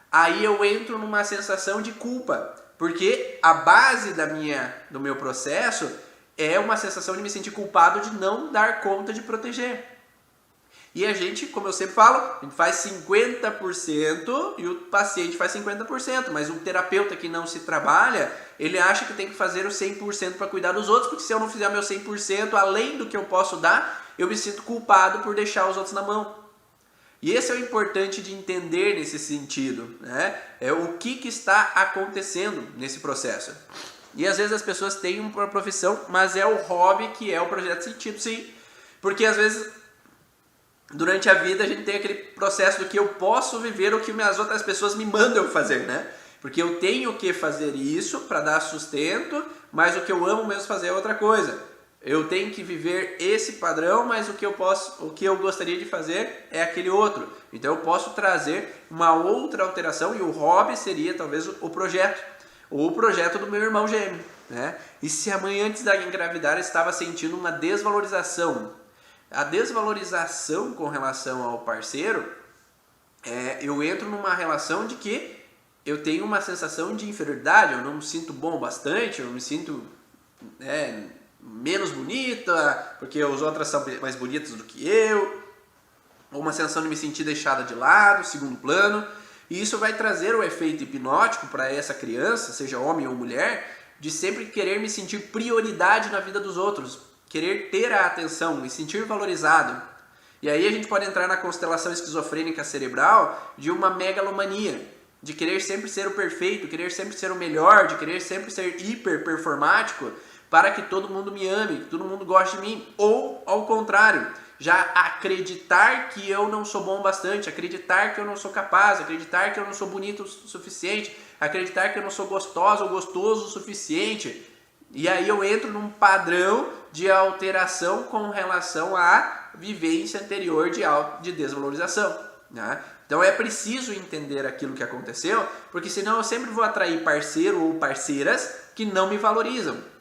aí eu entro numa sensação de culpa. Porque a base do meu processo é uma sensação de me sentir culpado de não dar conta de proteger. E a gente, como eu sempre falo, a gente faz 50% e o paciente faz 50%, mas o terapeuta que não se trabalha, ele acha que tem que fazer o 100% para cuidar dos outros, porque se eu não fizer meu 100% além do que eu posso dar, eu me sinto culpado por deixar os outros na mão. E esse é o importante de entender nesse sentido, né? É o que está acontecendo nesse processo. E às vezes as pessoas têm uma profissão, mas é o hobby que é o projeto de sentido, sim. Porque às vezes, durante a vida, a gente tem aquele processo do que eu posso viver o que as outras pessoas me mandam fazer, né? Porque eu tenho que fazer isso para dar sustento, mas o que eu amo mesmo fazer é outra coisa. Eu tenho que viver esse padrão, mas o que eu gostaria de fazer é aquele outro. Então eu posso trazer uma outra alteração e o hobby seria talvez o projeto. Ou o projeto do meu irmão gêmeo, né? E se a mãe antes da engravidar estava sentindo uma desvalorização, a desvalorização com relação ao parceiro, eu entro numa relação de que eu tenho uma sensação de inferioridade, eu não me sinto bom bastante, eu me sinto menos bonita, porque as outras são mais bonitas do que eu, ou uma sensação de me sentir deixada de lado, segundo plano. E isso vai trazer o efeito hipnótico para essa criança, seja homem ou mulher, de sempre querer me sentir prioridade na vida dos outros, querer ter a atenção, me sentir valorizado. E aí a gente pode entrar na constelação esquizofrênica cerebral de uma megalomania, de querer sempre ser o perfeito, querer sempre ser o melhor, de querer sempre ser hiper performático para que todo mundo me ame, que todo mundo goste de mim. Ou, ao contrário, já acreditar que eu não sou bom bastante, acreditar que eu não sou capaz, acreditar que eu não sou bonito o suficiente, acreditar que eu não sou gostosa ou gostoso o suficiente. E aí eu entro num padrão de alteração com relação à vivência anterior de desvalorização, né? Então é preciso entender aquilo que aconteceu, porque senão eu sempre vou atrair parceiro ou parceiras que não me valorizam.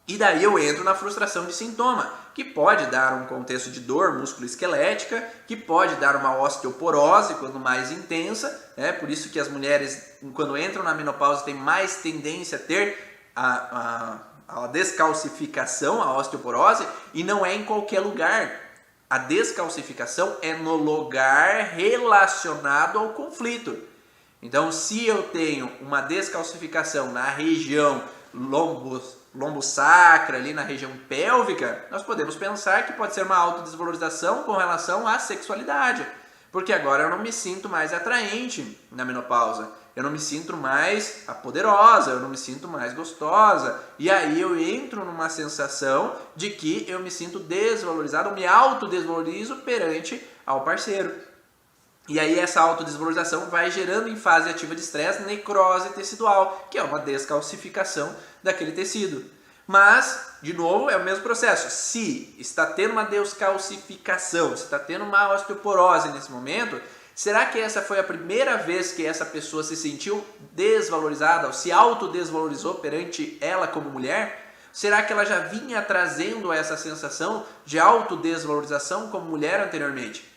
E daí eu entro na frustração de sintoma, que pode dar um contexto de dor musculoesquelética, que pode dar uma osteoporose quando mais intensa, né? Por isso que as mulheres, quando entram na menopausa, têm mais tendência a ter a descalcificação, a osteoporose, e não é em qualquer lugar. A descalcificação é no lugar relacionado ao conflito. Então, se eu tenho uma descalcificação na região lombosacra, ali na região pélvica, nós podemos pensar que pode ser uma autodesvalorização com relação à sexualidade. Porque agora eu não me sinto mais atraente na menopausa. Eu não me sinto mais poderosa, eu não me sinto mais gostosa. E aí eu entro numa sensação de que eu me sinto desvalorizado, eu me autodesvalorizo perante ao parceiro. E aí essa autodesvalorização vai gerando em fase ativa de estresse necrose tecidual, que é uma descalcificação daquele tecido. Mas, de novo, é o mesmo processo. Se está tendo uma descalcificação, se está tendo uma osteoporose nesse momento, será que essa foi a primeira vez que essa pessoa se sentiu desvalorizada, ou se autodesvalorizou perante ela como mulher? Será que ela já vinha trazendo essa sensação de autodesvalorização como mulher anteriormente?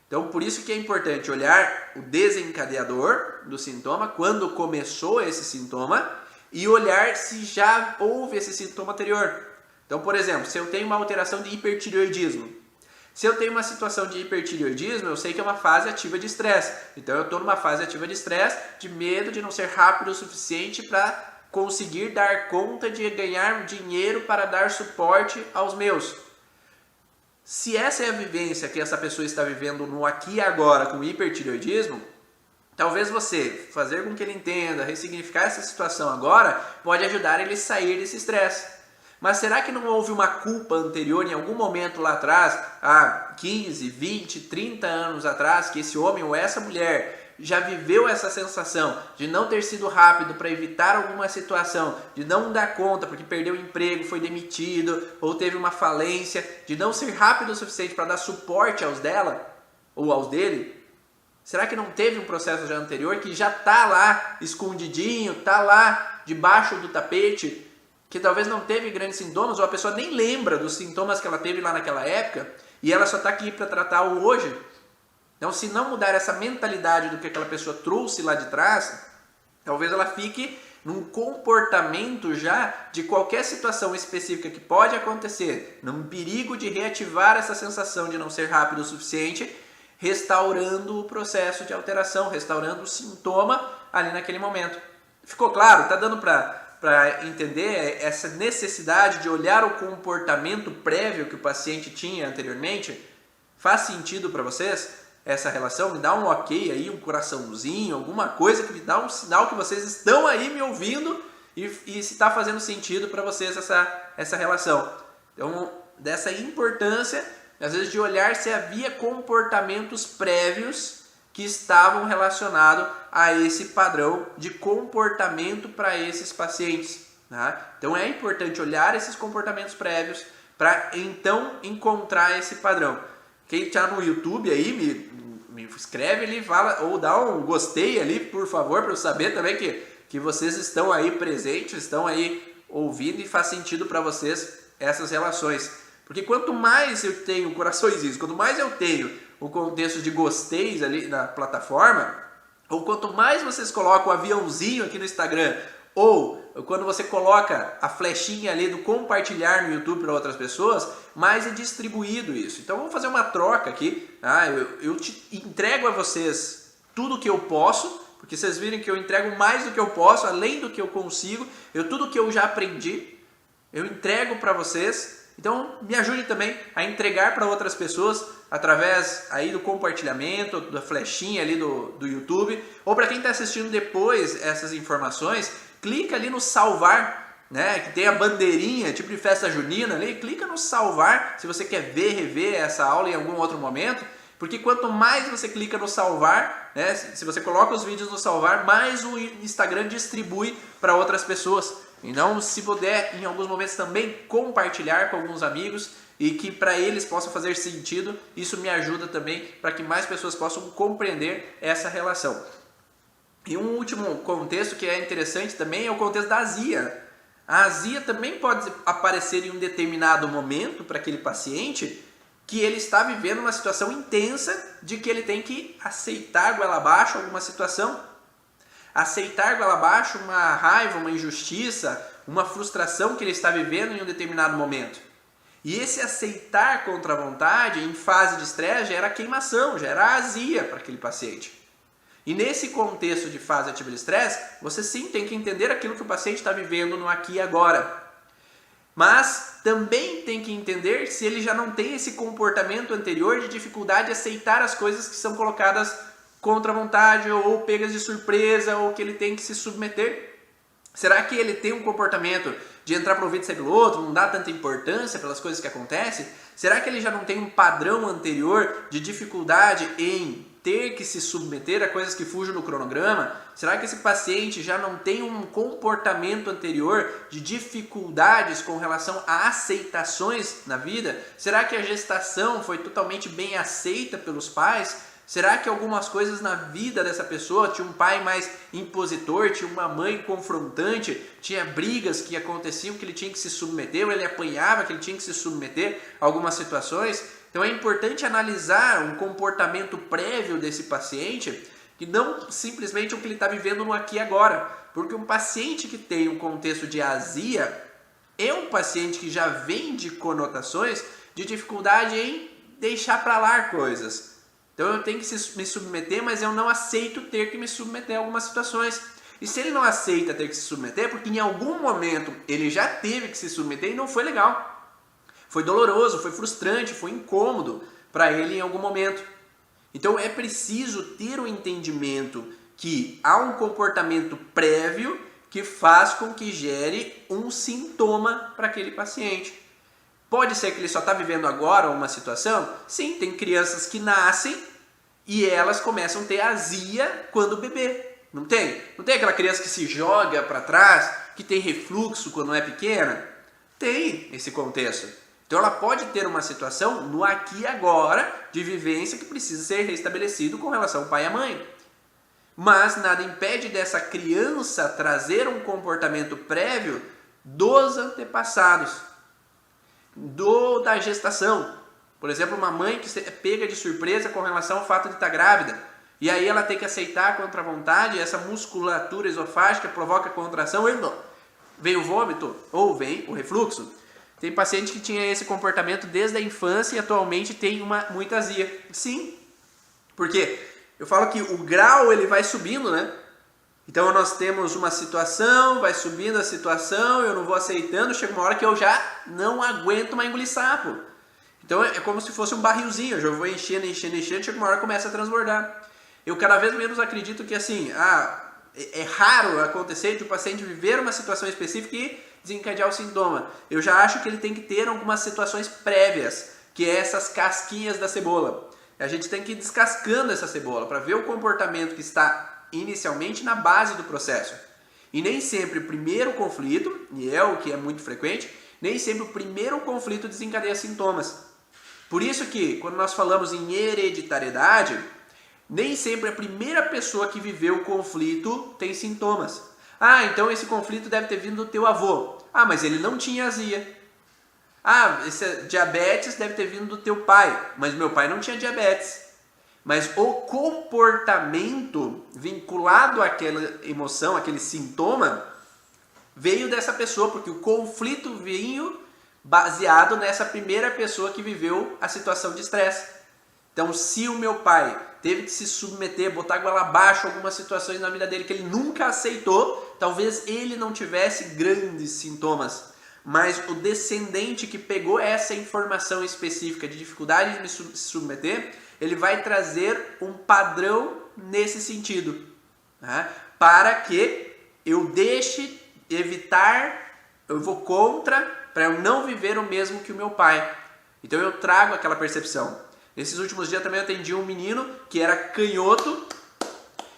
Então, por isso que é importante olhar o desencadeador do sintoma, quando começou esse sintoma, e olhar se já houve esse sintoma anterior. Então, por exemplo, se eu tenho uma alteração de hipertireoidismo, se eu tenho uma situação de hipertireoidismo, eu sei que é uma fase ativa de estresse. Então, eu estou numa fase ativa de estresse, de medo de não ser rápido o suficiente para conseguir dar conta de ganhar dinheiro para dar suporte aos meus. Se essa é a vivência que essa pessoa está vivendo no aqui e agora com hipertireoidismo, talvez você fazer com que ele entenda, ressignificar essa situação agora, pode ajudar ele a sair desse estresse. Mas será que não houve uma culpa anterior em algum momento lá atrás, há 15, 20, 30 anos atrás, que esse homem ou essa mulher já viveu essa sensação de não ter sido rápido para evitar alguma situação, de não dar conta porque perdeu o emprego, foi demitido ou teve uma falência, de não ser rápido o suficiente para dar suporte aos dela ou aos dele? Será que não teve um processo já anterior que já está lá escondidinho, está lá debaixo do tapete, que talvez não teve grandes sintomas ou a pessoa nem lembra dos sintomas que ela teve lá naquela época e ela só está aqui para tratar o hoje? Então, se não mudar essa mentalidade do que aquela pessoa trouxe lá de trás, talvez ela fique num comportamento já de qualquer situação específica que pode acontecer, num perigo de reativar essa sensação de não ser rápido o suficiente, restaurando o processo de alteração, restaurando o sintoma ali naquele momento. Ficou claro? Tá dando para entender essa necessidade de olhar o comportamento prévio que o paciente tinha anteriormente? Faz sentido para vocês essa relação? Me dá um ok aí, um coraçãozinho, alguma coisa que me dá um sinal que vocês estão aí me ouvindo e se está fazendo sentido para vocês essa relação. Então, dessa importância, às vezes, de olhar se havia comportamentos prévios que estavam relacionados a esse padrão de comportamento para esses pacientes. Tá? Então, é importante olhar esses comportamentos prévios para então encontrar esse padrão. Quem está no YouTube aí, me escreve ali, fala, ou dá um gostei ali, por favor, para eu saber também que vocês estão aí presentes, estão aí ouvindo e faz sentido para vocês essas relações. Porque quanto mais eu tenho coraçõezinhos, quanto mais eu tenho o contexto de gosteis ali na plataforma, ou quanto mais vocês colocam o aviãozinho aqui no Instagram, ou quando você coloca a flechinha ali do compartilhar no YouTube para outras pessoas, mais é distribuído isso. Então vamos fazer uma troca aqui. Tá? Eu te entrego a vocês tudo que eu posso, porque vocês viram que eu entrego mais do que eu posso, além do que eu consigo, tudo que eu já aprendi, eu entrego para vocês. Então me ajude também a entregar para outras pessoas através aí do compartilhamento, da flechinha ali do YouTube, ou para quem está assistindo depois essas informações, clica ali no salvar, né, que tem a bandeirinha, tipo de festa junina ali, clica no salvar se você quer rever essa aula em algum outro momento, porque quanto mais você clica no salvar, né, se você coloca os vídeos no salvar, mais o Instagram distribui para outras pessoas. Então, se puder, em alguns momentos também compartilhar com alguns amigos e que para eles possa fazer sentido, isso me ajuda também para que mais pessoas possam compreender essa relação. E um último contexto que é interessante também é o contexto da azia. A azia também pode aparecer em um determinado momento para aquele paciente que ele está vivendo uma situação intensa de que ele tem que aceitar goela abaixo alguma situação. Aceitar goela abaixo uma raiva, uma injustiça, uma frustração que ele está vivendo em um determinado momento. E esse aceitar contra a vontade em fase de estresse gera queimação, gera azia para aquele paciente. E nesse contexto de fase ativa de estresse, você sim tem que entender aquilo que o paciente está vivendo no aqui e agora. Mas também tem que entender se ele já não tem esse comportamento anterior de dificuldade de aceitar as coisas que são colocadas contra a vontade ou pegas de surpresa ou que ele tem que se submeter. Será que ele tem um comportamento de entrar para o ouvido e sair pelo outro, não dá tanta importância pelas coisas que acontecem? Será que ele já não tem um padrão anterior de dificuldade em ter que se submeter a coisas que fujam do cronograma? Será que esse paciente já não tem um comportamento anterior de dificuldades com relação a aceitações na vida? Será que a gestação foi totalmente bem aceita pelos pais? Será que algumas coisas na vida dessa pessoa, tinha um pai mais impositor, tinha uma mãe confrontante, tinha brigas que aconteciam que ele tinha que se submeter, ou ele apanhava que ele tinha que se submeter a algumas situações? Então é importante analisar um comportamento prévio desse paciente e não simplesmente o que ele está vivendo no aqui e agora. Porque um paciente que tem um contexto de azia é um paciente que já vem de conotações de dificuldade em deixar para lá coisas. Então eu tenho que me submeter, mas eu não aceito ter que me submeter a algumas situações. E se ele não aceita ter que se submeter, porque em algum momento ele já teve que se submeter e não foi legal. Foi doloroso, foi frustrante, foi incômodo para ele em algum momento. Então é preciso ter o entendimento que há um comportamento prévio que faz com que gere um sintoma para aquele paciente. Pode ser que ele só está vivendo agora uma situação? Sim, tem crianças que nascem e elas começam a ter azia quando bebê. Não tem? Não tem aquela criança que se joga para trás, que tem refluxo quando é pequena? Tem esse contexto. Então ela pode ter uma situação no aqui e agora de vivência que precisa ser restabelecido com relação ao pai e à mãe. Mas nada impede dessa criança trazer um comportamento prévio dos antepassados. Da gestação. Por exemplo, uma mãe que é pega de surpresa com relação ao fato de estar grávida. E aí ela tem que aceitar contra a vontade, essa musculatura esofágica provoca contração, vem o vômito ou vem o refluxo. Tem paciente que tinha esse comportamento desde a infância e atualmente tem muita azia. Sim, porque eu falo que o grau ele vai subindo, né? Então nós temos uma situação, vai subindo a situação, eu não vou aceitando, chega uma hora que eu já não aguento mais engolir sapo. Então é como se fosse um barrilzinho, eu já vou enchendo, chega uma hora que começa a transbordar. Eu cada vez menos acredito que assim, é raro acontecer de o paciente viver uma situação específica e desencadear o sintoma. Eu já acho que ele tem que ter algumas situações prévias, que é essas casquinhas da cebola. A gente tem que ir descascando essa cebola para ver o comportamento que está inicialmente na base do processo. E nem sempre o primeiro conflito, e é o que é muito frequente, nem sempre o primeiro conflito desencadeia sintomas. Por isso que quando nós falamos em hereditariedade, nem sempre a primeira pessoa que viveu o conflito tem sintomas. Então esse conflito deve ter vindo do teu avô. Mas ele não tinha azia. Esse diabetes deve ter vindo do teu pai, mas meu pai não tinha diabetes. Mas o comportamento vinculado àquela emoção, aquele sintoma, veio dessa pessoa, porque o conflito veio baseado nessa primeira pessoa que viveu a situação de estresse. Então, se o meu pai teve que se submeter, botar goela abaixo algumas situações na vida dele que ele nunca aceitou, talvez ele não tivesse grandes sintomas. Mas o descendente que pegou essa informação específica de dificuldade de se submeter, ele vai trazer um padrão nesse sentido, tá? Para que eu deixe evitar, eu vou contra, para eu não viver o mesmo que o meu pai. Então eu trago aquela percepção. Nesses últimos dias também eu atendi um menino que era canhoto.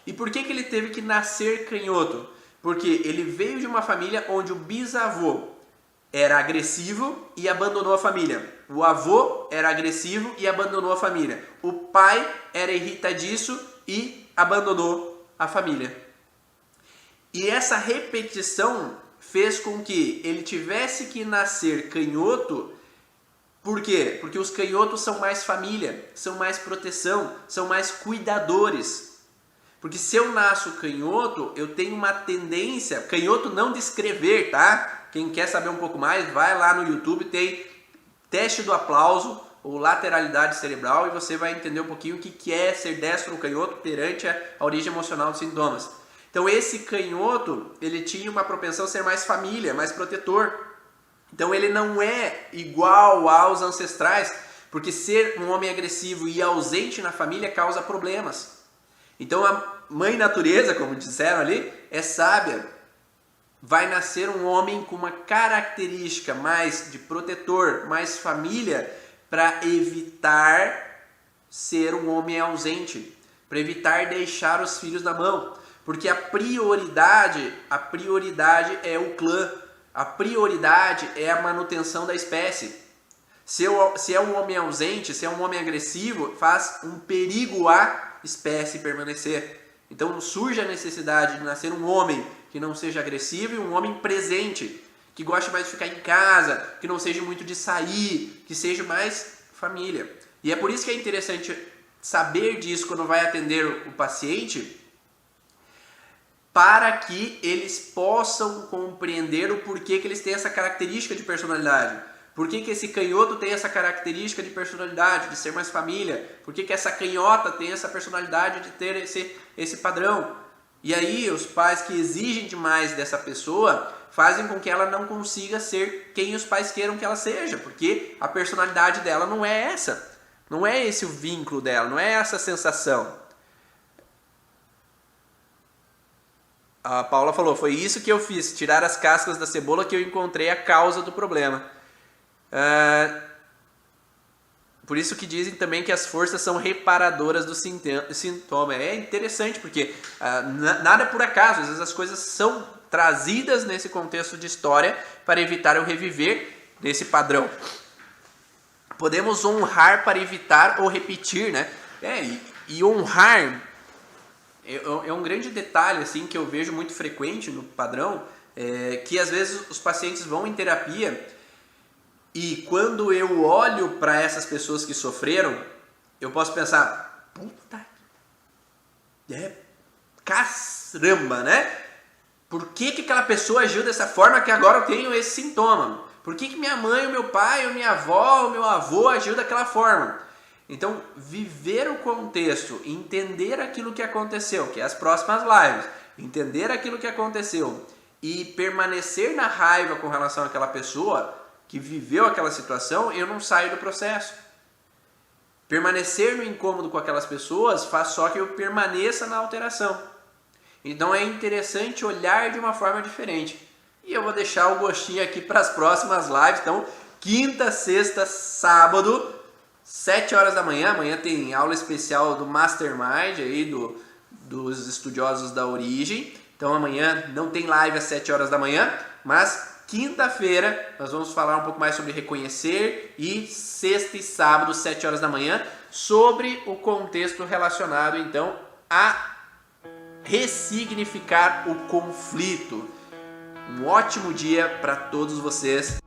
E por que ele teve que nascer canhoto? Porque ele veio de uma família onde o bisavô era agressivo e abandonou a família. O avô era agressivo e abandonou a família. O pai era irritadiço e abandonou a família. E essa repetição fez com que ele tivesse que nascer canhoto. Por quê? Porque os canhotos são mais família, são mais proteção, são mais cuidadores. Porque se eu nasço canhoto, eu tenho uma tendência, canhoto não de escrever, tá? Quem quer saber um pouco mais, vai lá no YouTube, tem teste do aplauso ou lateralidade cerebral e você vai entender um pouquinho o que é ser destro ou canhoto perante a origem emocional dos sintomas. Então esse canhoto, ele tinha uma propensão a ser mais família, mais protetor. Então ele não é igual aos ancestrais, porque ser um homem agressivo e ausente na família causa problemas. Então a mãe natureza, como disseram ali, é sábia. Vai nascer um homem com uma característica mais de protetor, mais família, para evitar ser um homem ausente, para evitar deixar os filhos na mão. Porque a prioridade é o clã, a prioridade é a manutenção da espécie. Se é um homem ausente, se é um homem agressivo, faz um perigo à espécie permanecer. Então surge a necessidade de nascer um homem que não seja agressivo e um homem presente, que goste mais de ficar em casa, que não seja muito de sair, que seja mais família. E é por isso que é interessante saber disso quando vai atender o paciente, para que eles possam compreender o porquê que eles têm essa característica de personalidade. Por que esse canhoto tem essa característica de personalidade, de ser mais família? Por que essa canhota tem essa personalidade de ter esse padrão? E aí os pais que exigem demais dessa pessoa fazem com que ela não consiga ser quem os pais queiram que ela seja, porque a personalidade dela não é essa. Não é esse o vínculo dela, não é essa sensação. A Paula falou, foi isso que eu fiz, tirar as cascas da cebola que eu encontrei a causa do problema. Por isso que dizem também que as forças são reparadoras do sintoma. É interessante porque nada é por acaso, às vezes as coisas são trazidas nesse contexto de história para evitar o reviver desse padrão. Podemos honrar para evitar ou repetir, né? E honrar é um grande detalhe assim, que eu vejo muito frequente no padrão, que às vezes os pacientes vão em terapia. E quando eu olho para essas pessoas que sofreram, eu posso pensar, puta, caramba, né? Por que aquela pessoa agiu dessa forma que agora eu tenho esse sintoma? Por que minha mãe, o meu pai, ou minha avó, o meu avô agiu daquela forma? Então, viver o contexto, entender aquilo que aconteceu, que é as próximas lives, entender aquilo que aconteceu e permanecer na raiva com relação àquela pessoa que viveu aquela situação, eu não saio do processo. Permanecer no incômodo com aquelas pessoas faz só que eu permaneça na alteração. Então é interessante olhar de uma forma diferente. E eu vou deixar o gostinho aqui para as próximas lives. Então, quinta, sexta, sábado, 7 horas da manhã. Amanhã tem aula especial do Mastermind aí, dos estudiosos da origem. Então amanhã não tem live às 7 horas da manhã, mas quinta-feira nós vamos falar um pouco mais sobre reconhecer e sexta e sábado, 7 horas da manhã, sobre o contexto relacionado então a ressignificar o conflito. Um ótimo dia para todos vocês.